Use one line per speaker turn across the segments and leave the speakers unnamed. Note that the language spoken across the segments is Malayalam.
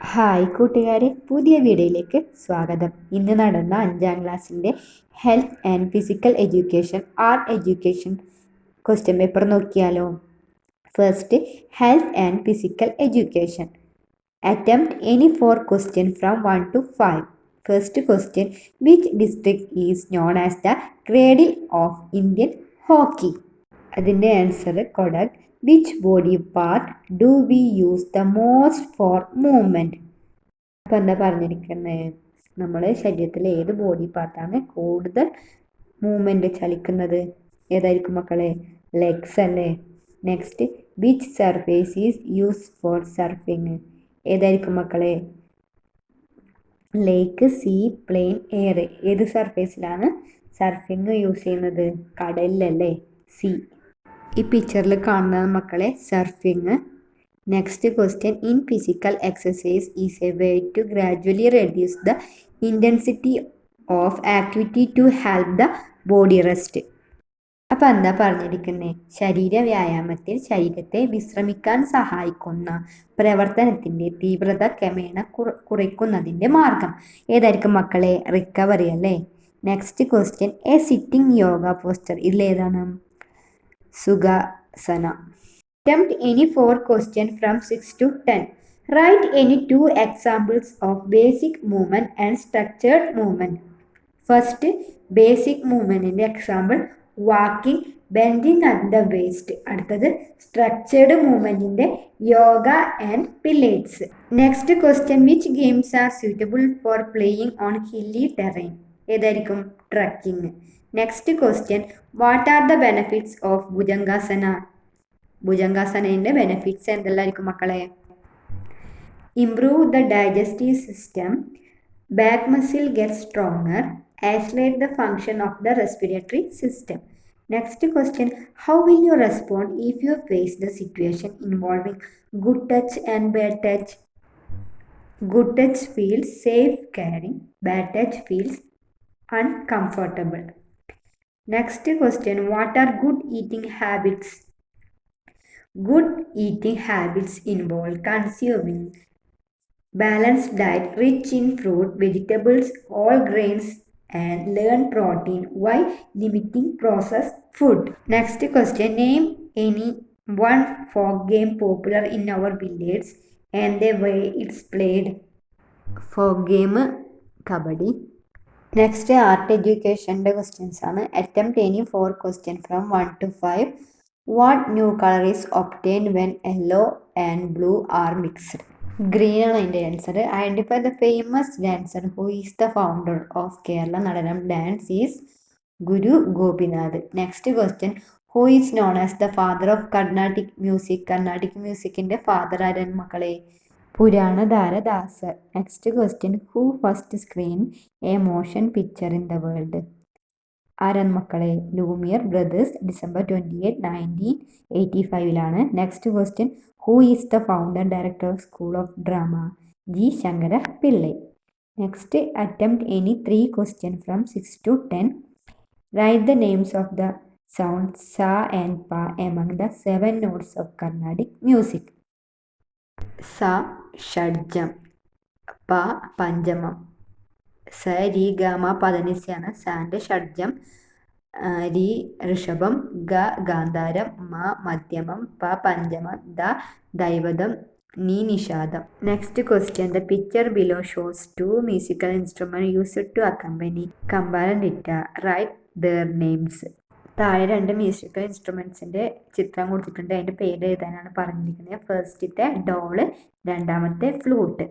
ഹായ് കൂട്ടുകാരെ, പുതിയ വീഡിയോയിലേക്ക് സ്വാഗതം. ഇന്ന് നടന്ന 5ാം ക്ലാസ്സിൻ്റെ health and physical education art education question paper നോക്കിയാലോ. First, health and physical education. Attempt any 4 question from 1 to 5. First question, which district is known as the cradle of Indian hockey? അതിൻ്റെ answer Kodagu. Which body part do we use the most for movement? അപ്പോൾ എന്താ പറഞ്ഞിരിക്കുന്നത്? നമ്മൾ ശരീരത്തിലെ ഏത് ബോഡി പാർട്ടാണ് കൂടുതൽ മൂവ്മെൻറ്റ് ചലിക്കുന്നത്? ഏതായിരിക്കും മക്കളെ? ലെഗ്സ് അല്ലേ. Next, which surface is use for surfing? ഏതായിരിക്കും മക്കളെ? Lake, sea, plane, air. ഏത് സർഫേസിലാണ് സർഫിങ് യൂസ് ചെയ്യുന്നത്? കടലിലല്ലേ, സീ. ഈ പിക്ചറിൽ കാണുന്നത് മക്കളെ surfing. Next question, in physical exercise is a way to gradually reduce the intensity of activity to help the body rest. അപ്പോൾ എന്താ പറഞ്ഞിരിക്കുന്നത്? ശരീര വ്യായാമത്തിൽ ശരീരത്തെ വിശ്രമിക്കാൻ സഹായിക്കുന്ന പ്രവർത്തനത്തിൻ്റെ തീവ്രത ക്രമേണ കുറയ്ക്കുന്നതിൻ്റെ മാർഗം. ഏതായിരിക്കും മക്കളെ? റിക്കവറി അല്ലേ. Next question, a sitting yoga posture. ഇതിലേതാണ്? Sukhasana. Attempt any 4 questions from 6 to 10. Write any 2 examples of basic movement and structured movement. First, basic movement in the example walking, bending at the waist. അടുത്തത് structured movement in the yoga and pilates. Next question, which games are suitable for playing on hilly terrain? ഏതായിരിക്കും? trekking. Next question, what are the benefits of Bhujangasana? ഭുജംഗാസനയുടെ ബെനിഫിറ്റ്സ് എന്തെല്ലാമായിരിക്കും മക്കളെ? Improve the digestive system, back muscle get stronger, isolate the function of the respiratory system. Next question, how will you respond if you face the situation involving good touch and bad touch? Good touch feels safe caring, bad touch feels uncomfortable. Next question, what are good eating habits? Good eating habits involve consuming balanced diet rich in fruit, vegetables, all grains and lean protein while limiting processed food. Next question, name any one folk game popular in our village and the way it's played. Folk game kabaddi. Next, art education questions ആണ്. Attempt any 4 questions from 1 to 5. What new color is obtained when yellow and blue are mixed? Green ആണ് അതിൻ്റെ answer. Identify the famous dancer who is the founder of Kerala Nadanam dance is Guru Gopinath. Next question, who is known as the father of Carnatic music? Carnatic musicൻ്റെ ഫാദർ ആരാണ് മക്കളെ? Purandaradasar. Next question, who first screen a motion picture in the world? ആരാണ് മക്കളെ? Lumiere brothers, December 28, 1985. Next question, who is the founder director of school of drama? G Sankara Pillai. Next, attempt any 3 question from 6 to 10. Write the names of the sound sa and pa among the 7 notes of Carnatic music. സ ഷഡ്ജം, പ പഞ്ചമം, സ രി ഗ മ പദനിസ്യാണ് സാൻ്റെ ഷഡ്ജം, രി ഋഷഭം, ഗ ഗാന്ധാരം, മ മധ്യമം, പ പഞ്ചമം, ദ ദൈവതം, നീ നിഷാദം. Next question, the picture below shows 2 musical instrument used to accompany കമ്പാര ഡിറ്റ. Write their names. താഴെ 2 മ്യൂസിക്കൽ ഇൻസ്ട്രുമെൻറ്റ്സിൻ്റെ ചിത്രം കൊടുത്തിട്ടുണ്ട്. അതിൻ്റെ പേര് എഴുതാനാണ് പറഞ്ഞിരിക്കുന്നത്. ഫസ്റ്റത്തെ ഡോള്, രണ്ടാമത്തെ flute.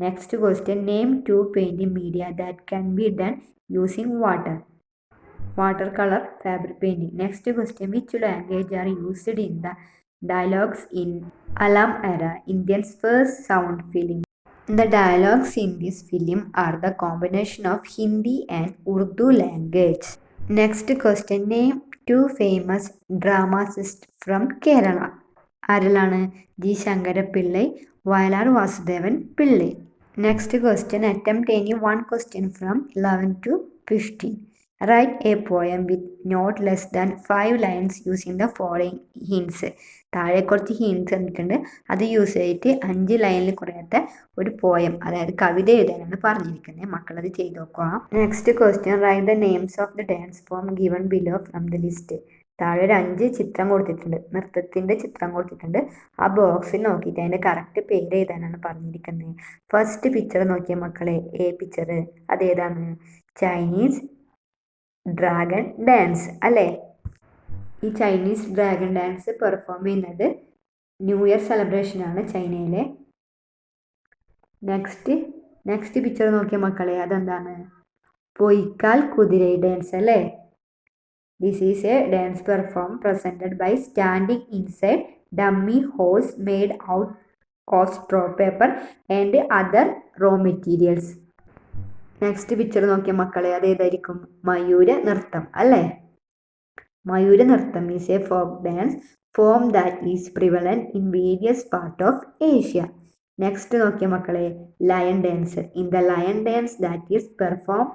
Next question, name 2 painting media that can be done using water. Water colour, fabric painting. Next question, which language are used in the dialogues in Alam Ara, Indian's first sound film? The dialogues in this film are the combination of Hindi and Urdu language. Next question, name 2 famous dramatists from Kerala. ആരിലാണ്? G Sankara Pillai, Vayalar Vasudevan Pillai. Next question, attempt any 1 question from 11 to 15. Write a poem with not less than 5 lines using the following hints. താഴെ കുറച്ച് ഹിൻസ് തന്നിട്ടുണ്ട്, അത് യൂസ് ചെയ്തിട്ട് 5 ലൈനിൽ കുറയാത്ത ഒരു പോയം, അതായത് കവിത എഴുതാനാണ് പറഞ്ഞിരിക്കുന്നത്. മക്കളത് ചെയ്ത് നോക്കുക. Next question, right the names of the dance form given below from the list. താഴെ ഒരു 5 ചിത്രം കൊടുത്തിട്ടുണ്ട്, നൃത്തത്തിൻ്റെ ചിത്രം കൊടുത്തിട്ടുണ്ട്. ആ ബോക്സിൽ നോക്കിയിട്ട് അതിൻ്റെ കറക്റ്റ് പേര് എഴുതാനാണ് പറഞ്ഞിരിക്കുന്നത്. ഫസ്റ്റ് പിക്ചർ നോക്കിയ മക്കളെ, എ പിക്ചർ അതേതാണ്? ചൈനീസ് ഡ്രാഗൺ ഡാൻസ് അല്ലേ? ഈ ചൈനീസ് ഡ്രാഗൺ ഡാൻസ് പെർഫോം ചെയ്യുന്നത് ന്യൂ ഇയർ സെലിബ്രേഷനാണ് ചൈനയിലെ. നെക്സ്റ്റ് പിക്ചർ നോക്കിയ മക്കളെ, അതെന്താണ്? പൊയ്ക്കാൽ കുതിര ഡാൻസ് അല്ലേ? This is a dance perform presented by standing inside dummy horse made out of straw paper and other raw materials. Next picture നോക്കിയ മക്കളെ, അതേതായിരിക്കും? മയൂര നൃത്തം അല്ലേ? Mayura Nritham is a folk dance form that is prevalent in various part of Asia. Next നോക്കിയ മക്കളെ, lion dance. In the lion dance that is perform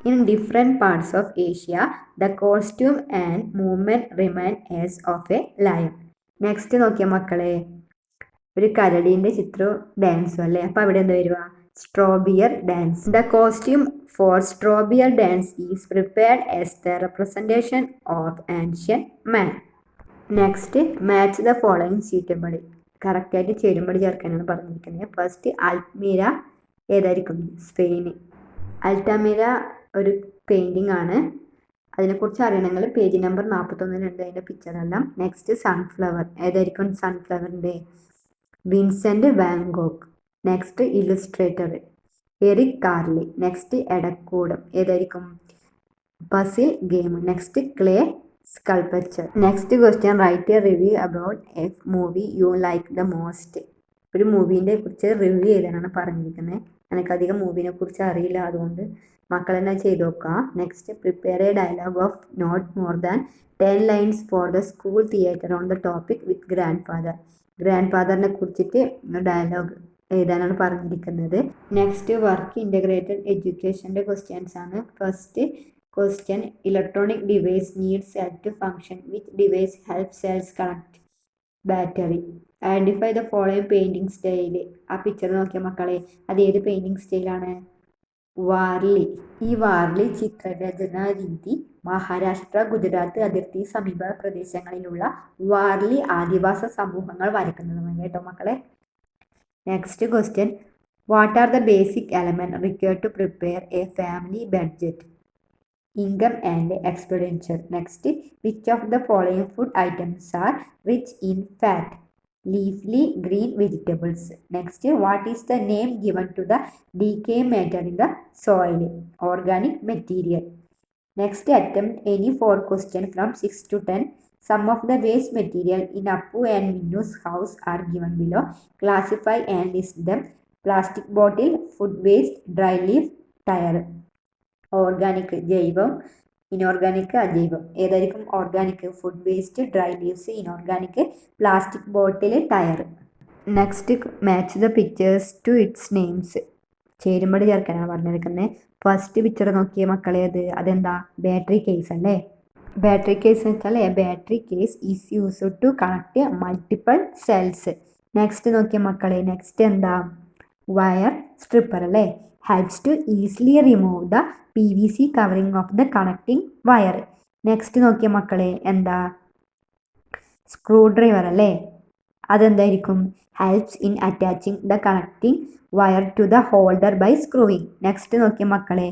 in different parts of Asia, the costume and movement remain as of A lion. Next നോക്കിയ മക്കളെ, ഒരു കരടീൻ്റെ ചിത്രം ഡാൻസും അല്ലേ? അപ്പോൾ അവിടെ എന്താ വരിക? Straw bear dance. The costume for straw bear dance is prepared as the representation of ancient man. Next, match the following suitably. കറക്റ്റായിട്ട് ചേരുമ്പടി ചേർക്കാനാണ് പറഞ്ഞിരിക്കുന്നത്. ഫസ്റ്റ്, അൽമീര ഏതായിരിക്കും? സ്പെയിന്. അൽറ്റാമിര ഒരു പെയിൻറ്റിംഗ് ആണ്. അതിനെക്കുറിച്ച് അറിയണമെങ്കിൽ പേജ് നമ്പർ 41 അതിൻ്റെ പിക്ചറെല്ലാം. നെക്സ്റ്റ്, സൺഫ്ലവർ ഏതായിരിക്കും? സൺഫ്ലവറിൻ്റെ Vincent van Gogh. Next, illustrator Eric Carle. Next, എടക്കൂടം ഏതായിരിക്കും? Puzzle game. Next, clay sculpture. Next question, write a review about a movie you like the most. ഒരു മൂവീൻ്റെ കുറിച്ച് റിവ്യൂ ചെയ്താനാണ് പറഞ്ഞിരിക്കുന്നത്. എനിക്കധികം മൂവീനെ കുറിച്ച് അറിയില്ല, അതുകൊണ്ട് മക്കൾ തന്നെ ചെയ്ത് നോക്കുക. Next, prepare a dialogue of not more than 10 lines for the school theatre on the topic with grandfather. ഗ്രാൻഡ് ഫാദറിനെ കുറിച്ചിട്ട് ഡയലോഗ് എഴുതാനാണ് പറഞ്ഞിരിക്കുന്നത്. നെക്സ്റ്റ്, വർക്ക് ഇൻ്റഗ്രേറ്റഡ് എഡ്യൂക്കേഷൻ്റെ ക്വസ്റ്റ്യൻസ് ആണ്. First question, electronic device need cell to function. Which device help cells connect battery. Identify the following painting style. ആ പിക്ചർ നോക്കിയ മക്കളെ, അത് ഏത് പെയിൻറ്റിംഗ് സ്റ്റൈലാണ്? വാർലി. ഈ വാർലി ചിത്രരചനാ രീതി മഹാരാഷ്ട്ര, ഗുജറാത്ത് അതിർത്തി സമീപ പ്രദേശങ്ങളിലുള്ള വാർലി ആദിവാസ സമൂഹങ്ങൾ വരയ്ക്കുന്നതുമാണ് കേട്ടോ മക്കളെ. Next question, what are the basic element required to prepare a family budget? Income and expenditure. Next, which of the following food items are rich in fat? Leafy green vegetables. Next, what is the name given to the decay matter in the soil? Organic material. Next, attempt any 4 question from 6 to 10. Some of the waste material in Appu and Minnu's house are given below. Classify and list them. Plastic bottle, food waste, dry leaf, tire. Organic ജൈവം, ഇനോർഗാനിക് അജൈവം. ഏതായിരിക്കും organic? Food waste, dry leaves, inorganic, plastic bottle, tyre. Next, match the pictures to its names. ചേരുമ്പടി ചേർക്കാനാണ് പറഞ്ഞിരിക്കുന്നത്. ഫസ്റ്റ് പിക്ചർ നോക്കിയ മക്കളെ, അതെന്താ? ബാറ്ററി കേസ് അല്ലേ? ബാറ്ററി കേസ് എന്ന് വെച്ചാൽ a battery case is used to connect multiple cells. Next നോക്കിയ മക്കളെ, നെക്സ്റ്റ് എന്താ? വയർ സ്ട്രിപ്പർ അല്ലേ? Helps to easily remove the PVC covering of the connecting wire. Next നോക്കിയ മക്കളെ, എന്താ? സ്ക്രൂ ഡ്രൈവർ അല്ലേ? അതെന്തായിരിക്കും? Helps in attaching the connecting wire to the holder by screwing. Next നോക്കിയ മക്കളെ,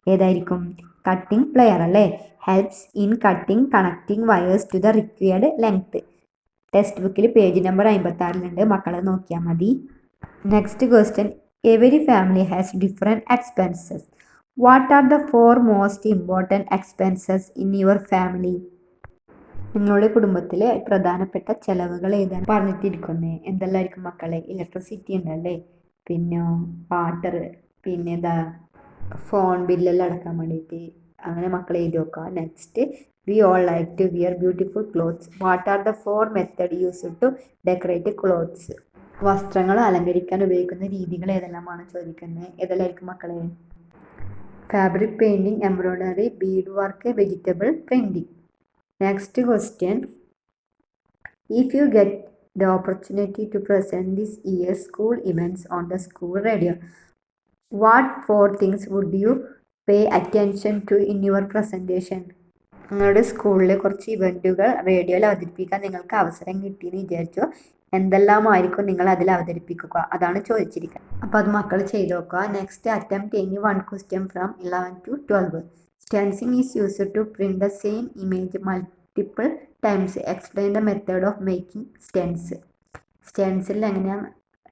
ഏതായിരിക്കും? കട്ടിംഗ് പ്ലെയർ അല്ലേ? Helps in cutting connecting wires to the required length. Text ബുക്കിൽ പേജ് നമ്പർ 56 മക്കളെ നോക്കിയാൽ മതി. Next question, every family has different expenses. What are the 4 most important expenses in your family? നിങ്ങളുടെ കുടുംബത്തിലെ പ്രധാനപ്പെട്ട ചെലവുകൾ എഴുതാൻ പറഞ്ഞിട്ടിരിക്കുന്നത്. എന്തെല്ലാമായിരിക്കും മക്കളെ? ഇലക്ട്രിസിറ്റി ഉണ്ടല്ലേ, പിന്നെ വാട്ടർ, പിന്നെ ഫോൺ ബില്ലെല്ലാം അടക്കാൻ വേണ്ടിയിട്ട്. അങ്ങനെ മക്കളെ എഴുതി നോക്കുക. Next, we all like to wear beautiful clothes. What are the 4 method used to decorate clothes? വസ്ത്രങ്ങൾ അലങ്കരിക്കാൻ ഉപയോഗിക്കുന്ന രീതികൾ ഏതെല്ലാമാണ് ചോദിക്കുന്നത്. ഏതെല്ലാമായിരിക്കും മക്കളെ? fabric painting, embroidery, beadwork, vegetable printing. Next question. If you get the opportunity to present this year's school events on the school radio, what 4 things would you pay attention to in your presentation? നിങ്ങളുടെ സ്കൂളിലെ കുറച്ച് ഇവൻറ്റുകൾ റേഡിയോയിൽ അവതരിപ്പിക്കാൻ നിങ്ങൾക്ക് അവസരം കിട്ടിയെന്ന് വിചാരിച്ചു. എന്തെല്ലാമായിരിക്കും നിങ്ങൾ അതിൽ അവതരിപ്പിക്കുക? അതാണ് ചോദിച്ചിരിക്കുന്നത്. അപ്പോൾ അത് മക്കൾ ചെയ്ത് നോക്കുക. Next, attempt any one question from 11 to 12. Stencil is used to print the same image multiple times. Explain the method of making stencil. Stencil എങ്ങനെയാണ്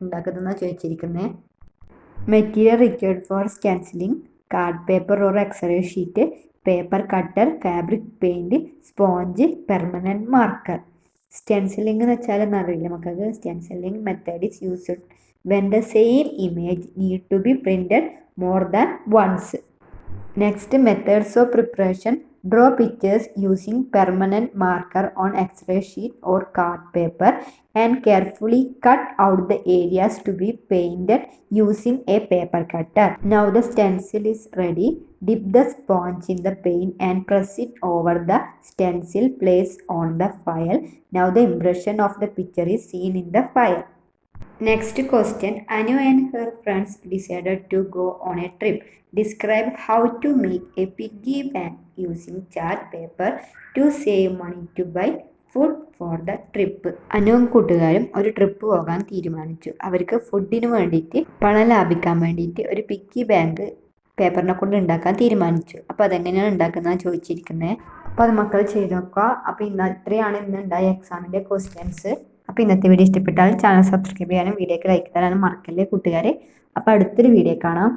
ഉണ്ടാക്കുന്നതെന്ന് ചോദിച്ചിരിക്കുന്നത്. Material required for stencilling: card paper or X-ray sheet, paper cutter, fabric paint, sponge, permanent marker. Stencilling എന്ന് വെച്ചാൽ എന്നറിയില്ല മക്കൾക്ക്. Stencilling method is used when the same image need to be printed more than once. Next, methods of preparation: draw pictures using permanent marker on X-ray sheet or card paper and carefully cut out the areas to be painted using a paper cutter. Now the stencil is ready. Dip the sponge in the paint and press it over the stencil placed on the file. Now the impression of the picture is seen in the file. Next question. Anu and her friends decided to go on a trip. Describe how to make a piggy bank using chart paper to save money to buy food for the trip. അനുവും കൂട്ടുകാരും ഒരു ട്രിപ്പ് പോകാൻ തീരുമാനിച്ചു. അവർക്ക് ഫുഡിന് വേണ്ടിയിട്ട് പണം ലാഭിക്കാൻ വേണ്ടിയിട്ട് ഒരു പിഗ്ഗി ബാങ്ക് പേപ്പറിനെ കൊണ്ട് ഉണ്ടാക്കാൻ തീരുമാനിച്ചു. അപ്പോൾ അതെങ്ങനെയാണ് ഉണ്ടാക്കുന്നതെന്ന് ചോദിച്ചിരിക്കുന്നത്. അപ്പോൾ അത് മക്കൾ ചെയ്ത് നോക്കുക. അപ്പോൾ ഇത്രയാണ് ഇന്നുണ്ടായ എക്സാമിൻ്റെ ക്വസ്റ്റ്യൻസ്. അപ്പോൾ ഇന്നത്തെ വീഡിയോ ഇഷ്ടപ്പെട്ടാൽ ചാനൽ സബ്സ്ക്രൈബ് ചെയ്യാനും വീഡിയോക്ക് ലൈക്ക് തരാനും മറക്കല്ലേ കൂട്ടുകാരെ. അപ്പോൾ അടുത്തൊരു വീഡിയോ കാണാം.